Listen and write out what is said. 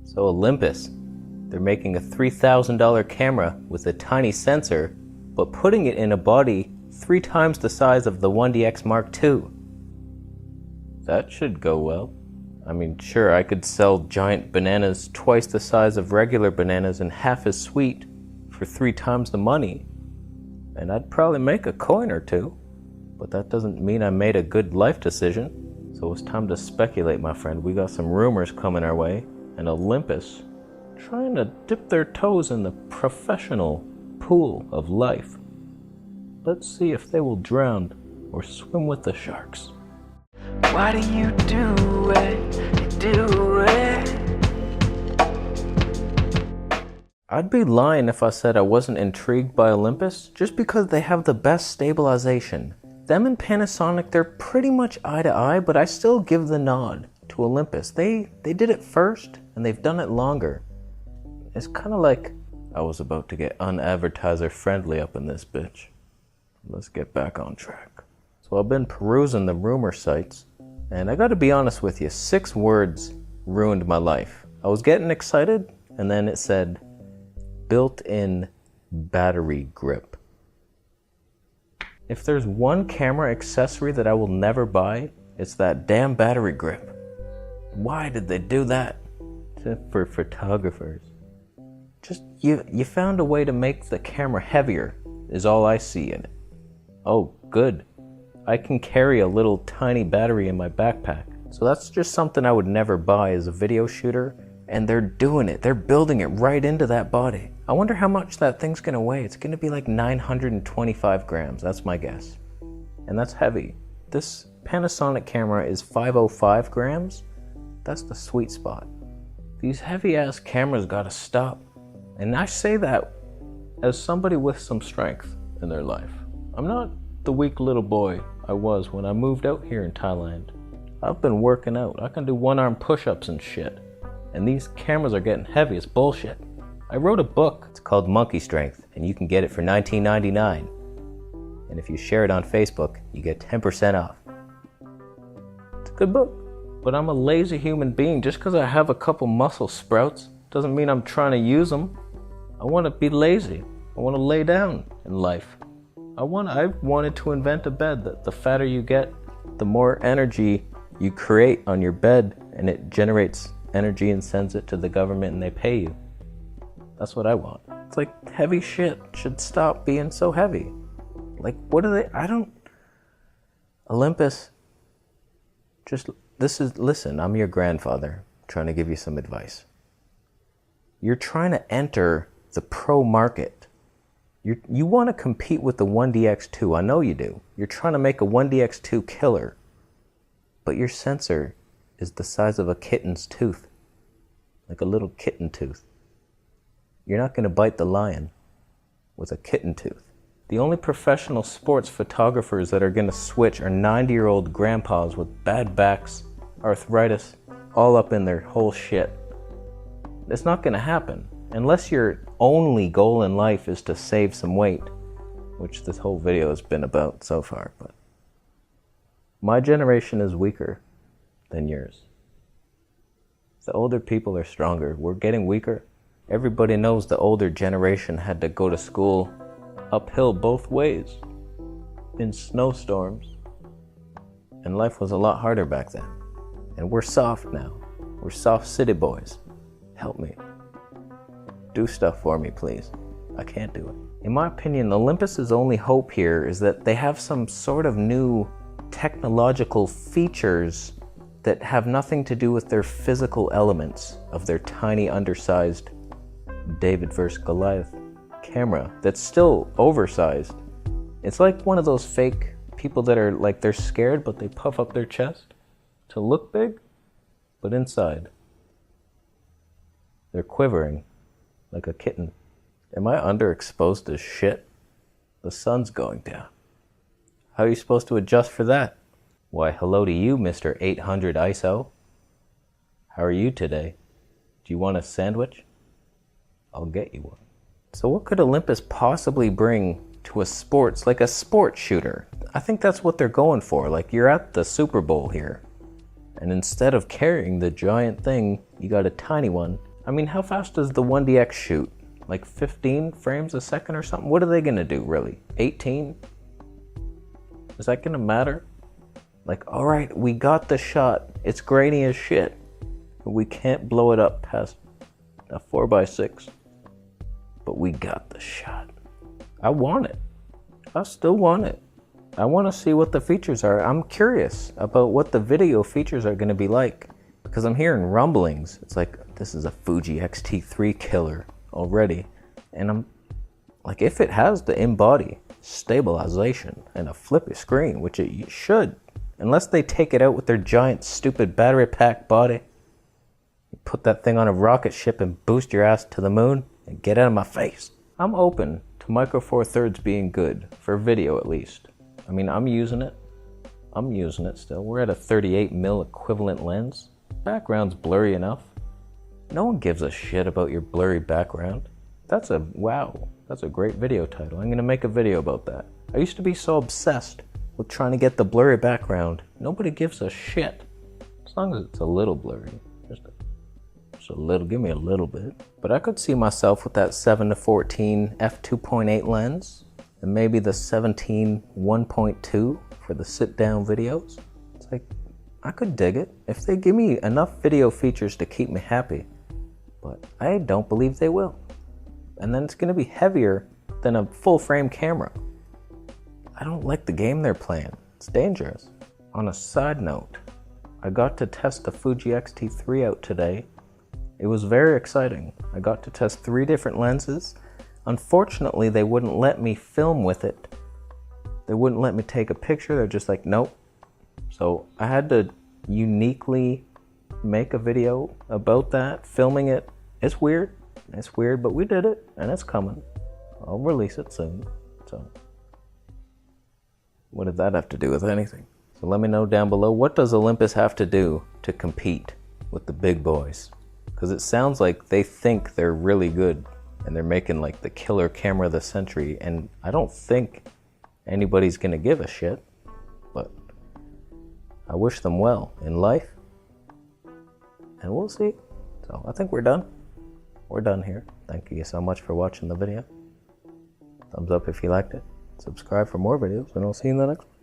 So Olympus, they're making a $3,000 camera with a tiny sensor, but putting it in a body 3 times the size of the 1DX Mark II. That should go well. I mean, sure, I could sell giant bananas twice the size of regular bananas and half as sweet for 3 times the money, and I'd probably make a coin or two, but that doesn't mean I made a good life decision. So it's time to speculate, my friend. We got some rumors coming our way, and Olympus trying to dip their toes in the professional pool of life. Let's see if they will drown or swim with the sharks. Why do you do it? You do it. I'd be lying if I said I wasn't intrigued by Olympus just because they have the best stabilization. Them and Panasonic, they're pretty much eye to eye, but I still give the nod to Olympus. They did it first, and they've done it longer. It's kind of like I was about to get unadvertiser friendly up in this bitch. Let's get back on track. So I've been perusing the rumor sites, and I gotta be honest with you, 6 words ruined my life. I was getting excited, and then it said, built-in battery grip. If there's one camera accessory that I will never buy, it's that damn battery grip. Why did they do that? For photographers. Just, you found a way to make the camera heavier, is all I see in it. Oh, good. I can carry a little tiny battery in my backpack. So that's just something I would never buy as a video shooter, and they're doing it. They're building it right into that body. I wonder how much that thing's gonna weigh. It's gonna be like 925 grams, that's my guess. And that's heavy. This Panasonic camera is 505 grams. That's the sweet spot. These heavy ass cameras gotta stop. And I say that as somebody with some strength in their life. I'm not the weak little boy I was when I moved out here in Thailand. I've been working out. I can do 1-arm push-ups and shit. And these cameras are getting heavy. It's bullshit. I wrote a book. It's called Monkey Strength, and you can get it for $19.99. And if you share it on Facebook, you get 10% off. It's a good book. But I'm a lazy human being. Just because I have a couple muscle sprouts doesn't mean I'm trying to use them. I want to be lazy. I want to lay down in life. I wanted to invent a bed that the fatter you get, the more energy you create on your bed, and it generates energy and sends it to the government and they pay you. That's what I want. It's like heavy shit should stop being so heavy. Like, what are they? Olympus, listen, I'm your grandfather trying to give you some advice. You're trying to enter the pro market. You want to compete with the 1DX2, I know you do. You're trying to make a 1DX2 killer, but your sensor is the size of a kitten's tooth, like a little kitten tooth. You're not going to bite the lion with a kitten tooth. The only professional sports photographers that are going to switch are 90-year-old grandpas with bad backs, arthritis, all up in their whole shit. It's not going to happen. Unless your only goal in life is to save some weight, which this whole video has been about so far, but my generation is weaker than yours. The older people are stronger. We're getting weaker. Everybody knows the older generation had to go to school uphill both ways in snowstorms, and life was a lot harder back then. And we're soft now. We're soft city boys. Help me. Do stuff for me, please. I can't do it. In my opinion, Olympus's only hope here is that they have some sort of new technological features that have nothing to do with their physical elements of their tiny, undersized David vs. Goliath camera that's still oversized. It's like one of those fake people that are like they're scared, but they puff up their chest to look big, but inside they're quivering like a kitten. Am I underexposed as shit? The sun's going down. How are you supposed to adjust for that? Why, hello to you, Mr. 800 ISO. How are you today? Do you want a sandwich? I'll get you one. So what could Olympus possibly bring to a sports, like a sports shooter? I think that's what they're going for. Like, you're at the Super Bowl here, and instead of carrying the giant thing, you got a tiny one. I mean, how fast does the 1DX shoot? Like 15 frames a second or something? What are they gonna do, really? 18? Is that gonna matter? Like, alright, we got the shot. It's grainy as shit. But we can't blow it up past a 4x6. But we got the shot. I want it. I still want it. I want to see what the features are. I'm curious about what the video features are going to be like. Because I'm hearing rumblings. It's like, this is a Fuji XT3 killer already. And I'm like, if it has the in-body stabilization and a flippy screen, which it should, unless they take it out with their giant stupid battery pack body, you put that thing on a rocket ship and boost your ass to the moon and get out of my face. I'm open to Micro Four Thirds being good, for video at least. I mean, I'm using it. I'm using it still. We're at a 38mm equivalent lens. Background's blurry enough. No one gives a shit about your blurry background. That's a great video title. I'm gonna make a video about that. I used to be so obsessed with trying to get the blurry background. Nobody gives a shit. As long as it's a little blurry. Just a little, give me a little bit. But I could see myself with that 7-14 f2.8 lens and maybe the 17 1.2 for the sit-down videos. It's like, I could dig it if they give me enough video features to keep me happy. But I don't believe they will. And then it's gonna be heavier than a full frame camera. I don't like the game they're playing. It's dangerous. On a side note, I got to test the Fuji XT3 out today. It was very exciting. I got to test 3 different lenses. Unfortunately, they wouldn't let me film with it. They wouldn't let me take a picture. They're just like, nope. So I had to uniquely make a video about that, filming it. It's weird, but we did it, and it's coming. I'll release it soon. So what did that have to do with anything? So let me know down below, what does Olympus have to do to compete with the big boys? Because it sounds like they think they're really good and they're making like the killer camera of the century, and I don't think anybody's gonna give a shit, but I wish them well in life, and we'll see. So I think we're done. We're done here. Thank you so much for watching the video. Thumbs up if you liked it. Subscribe for more videos, and I'll see you in the next one.